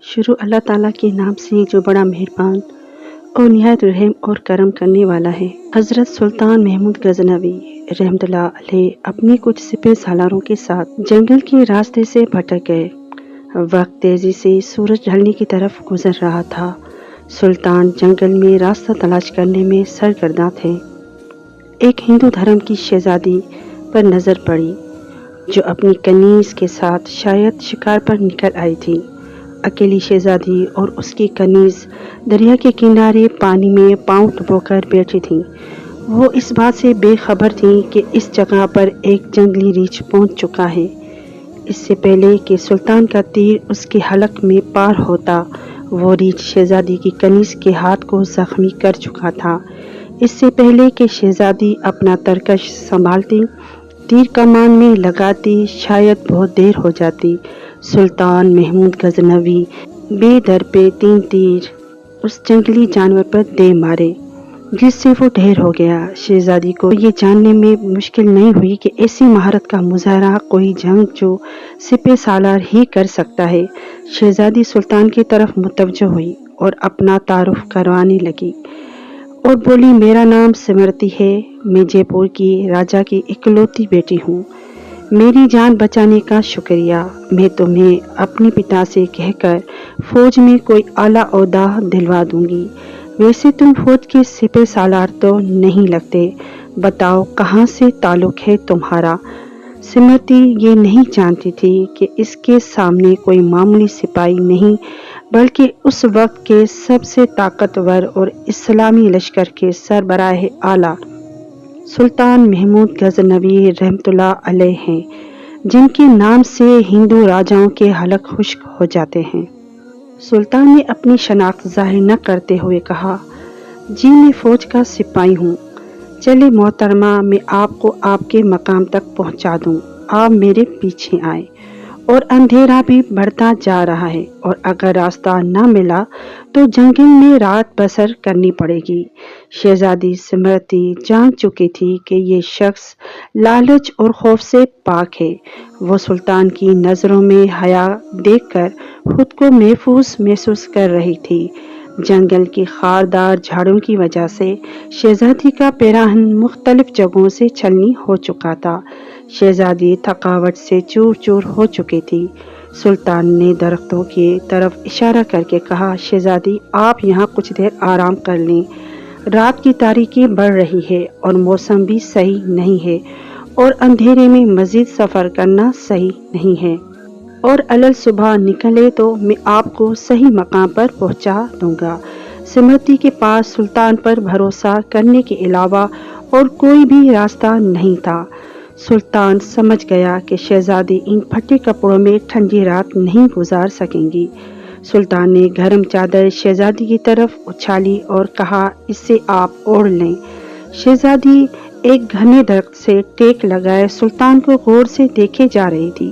شروع اللہ تعالیٰ کے نام سے جو بڑا مہربان اور نہایت رحم اور کرم کرنے والا ہے۔ حضرت سلطان محمود غزنوی رحمۃ اللہ علیہ اپنے کچھ سپہ سالاروں کے ساتھ جنگل کے راستے سے بھٹک گئے۔ وقت تیزی سے سورج ڈھلنے کی طرف گزر رہا تھا۔ سلطان جنگل میں راستہ تلاش کرنے میں سرگرداں تھے۔ ایک ہندو دھرم کی شہزادی پر نظر پڑی جو اپنی کنیز کے ساتھ شاید شکار پر نکل آئی تھی۔ اکیلی شہزادی اور اس کی کنیز دریا کے کنارے پانی میں پاؤں ڈبو کر بیٹھی تھیں۔ وہ اس بات سے بے خبر تھیں کہ اس جگہ پر ایک جنگلی ریچھ پہنچ چکا ہے۔ اس سے پہلے کہ سلطان کا تیر اس کے حلق میں پار ہوتا، وہ ریچھ شہزادی کی کنیز کے ہاتھ کو زخمی کر چکا تھا۔ اس سے پہلے کہ شہزادی اپنا ترکش سنبھالتی، تیر کمان میں لگاتی، شاید بہت دیر ہو جاتی، سلطان محمود غزنوی بے در پہ 3 تیر اس جنگلی جانور پر دے مارے، جس سے وہ ڈھیر ہو گیا۔ شہزادی کو یہ جاننے میں مشکل نہیں ہوئی کہ ایسی مہارت کا مظاہرہ کوئی جنگجو سپہ سالار ہی کر سکتا ہے۔ شہزادی سلطان کی طرف متوجہ ہوئی اور اپنا تعارف کروانے لگی اور بولی، میرا نام سمرتی ہے، میں جے پور کی راجا کی اکلوتی بیٹی ہوں۔ میری جان بچانے کا شکریہ۔ میں تمہیں اپنے پتا سے کہہ کر فوج میں کوئی اعلیٰ عہدہ دلوا دوں گی۔ ویسے تم فوج کے سپہ سالار تو نہیں لگتے، بتاؤ کہاں سے تعلق ہے تمہارا؟ سمرتی یہ نہیں جانتی تھی کہ اس کے سامنے کوئی معمولی سپاہی نہیں بلکہ اس وقت کے سب سے طاقتور اور اسلامی لشکر کے سربراہ اعلیٰ سلطان محمود غزنوی رحمۃ اللہ علیہ ہیں، جن کے نام سے ہندو راجاؤں کے حلق خشک ہو جاتے ہیں۔ سلطان نے اپنی شناخت ظاہر نہ کرتے ہوئے کہا، جی میں فوج کا سپاہی ہوں۔ چلے محترمہ، میں آپ کو آپ کے مقام تک پہنچا دوں، آپ میرے پیچھے آئیں۔ اور اندھیرا بھی بڑھتا جا رہا ہے اور اگر راستہ نہ ملا تو جنگل میں رات بسر کرنی پڑے گی۔ شہزادی سمرتی جان چکی تھی کہ یہ شخص لالچ اور خوف سے پاک ہے۔ وہ سلطان کی نظروں میں حیا دیکھ کر خود کو محفوظ محسوس کر رہی تھی۔ جنگل کی خاردار جھاڑیوں کی وجہ سے شہزادی کا پیراہن مختلف جگہوں سے چھلنی ہو چکا تھا۔ شہزادی تھکاوٹ سے چور چور ہو چکی تھی۔ سلطان نے درختوں کی طرف اشارہ کر کے کہا، شہزادی آپ یہاں کچھ دیر آرام کر لیں۔ رات کی تاریکی بڑھ رہی ہے اور موسم بھی صحیح نہیں ہے اور اندھیرے میں مزید سفر کرنا صحیح نہیں ہے، اور علل صبح نکلے تو میں آپ کو صحیح مقام پر پہنچا دوں گا۔ سمرتی کے پاس سلطان پر بھروسہ کرنے کے علاوہ اور کوئی بھی راستہ نہیں تھا۔ سلطان سمجھ گیا کہ شہزادی ان پھٹے کپڑوں میں ٹھنڈی رات نہیں گزار سکیں گی۔ سلطان نے گرم چادر شہزادی کی طرف اچھالی اور کہا، اس سے آپ اوڑھ لیں۔ شہزادی ایک گھنے درخت سے ٹیک لگائے سلطان کو غور سے دیکھے جا رہی تھی،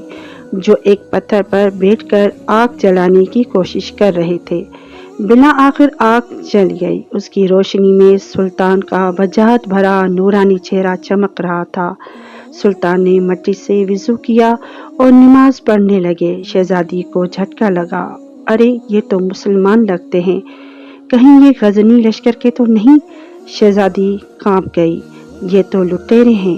جو ایک پتھر پر بیٹھ کر آگ جلانے کی کوشش کر رہے تھے۔ بالآخر آگ جل گئی۔ اس کی روشنی میں سلطان کا وجاہت بھرا نورانی چہرہ چمک رہا تھا۔ سلطان نے مٹی سے وضو کیا اور نماز پڑھنے لگے۔ شہزادی کو جھٹکا لگا، ارے یہ تو مسلمان لگتے ہیں، کہیں یہ غزنی لشکر کے تو نہیں؟ شہزادی کانپ گئی، یہ تو لٹیرے ہیں،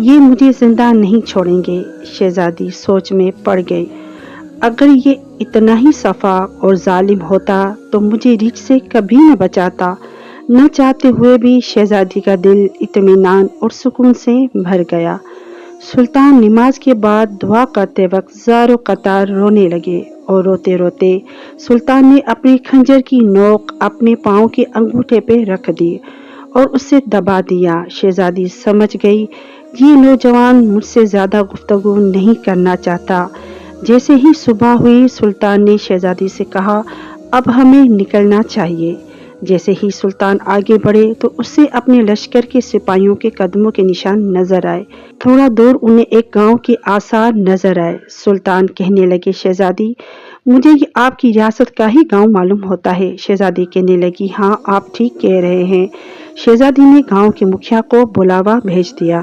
یہ مجھے زندہ نہیں چھوڑیں گے۔ شہزادی سوچ میں پڑ گئی، اگر یہ اتنا ہی صفا اور ظالم ہوتا تو مجھے ریچھ سے کبھی نہ بچاتا۔ نہ چاہتے ہوئے بھی شہزادی کا دل اطمینان اور سکون سے بھر گیا۔ سلطان نماز کے بعد دعا کرتے وقت زار و قطار رونے لگے اور روتے روتے سلطان نے اپنے خنجر کی نوک اپنے پاؤں کے انگوٹھے پہ رکھ دی اور اسے دبا دیا۔ شہزادی سمجھ گئی، یہ نوجوان مجھ سے زیادہ گفتگو نہیں کرنا چاہتا۔ جیسے ہی صبح ہوئی سلطان نے شہزادی سے کہا، اب ہمیں نکلنا چاہیے۔ جیسے ہی سلطان آگے بڑھے تو اسے اپنے لشکر کے سپاہیوں کے قدموں کے نشان نظر آئے۔ تھوڑا دور انہیں ایک گاؤں کے آثار نظر آئے۔ سلطان کہنے لگے، شہزادی مجھے یہ آپ کی ریاست کا ہی گاؤں معلوم ہوتا ہے۔ شہزادی کہنے لگی، ہاں آپ ٹھیک کہہ رہے ہیں۔ شہزادی نے گاؤں کے مکھیا کو بلاوا بھیج دیا۔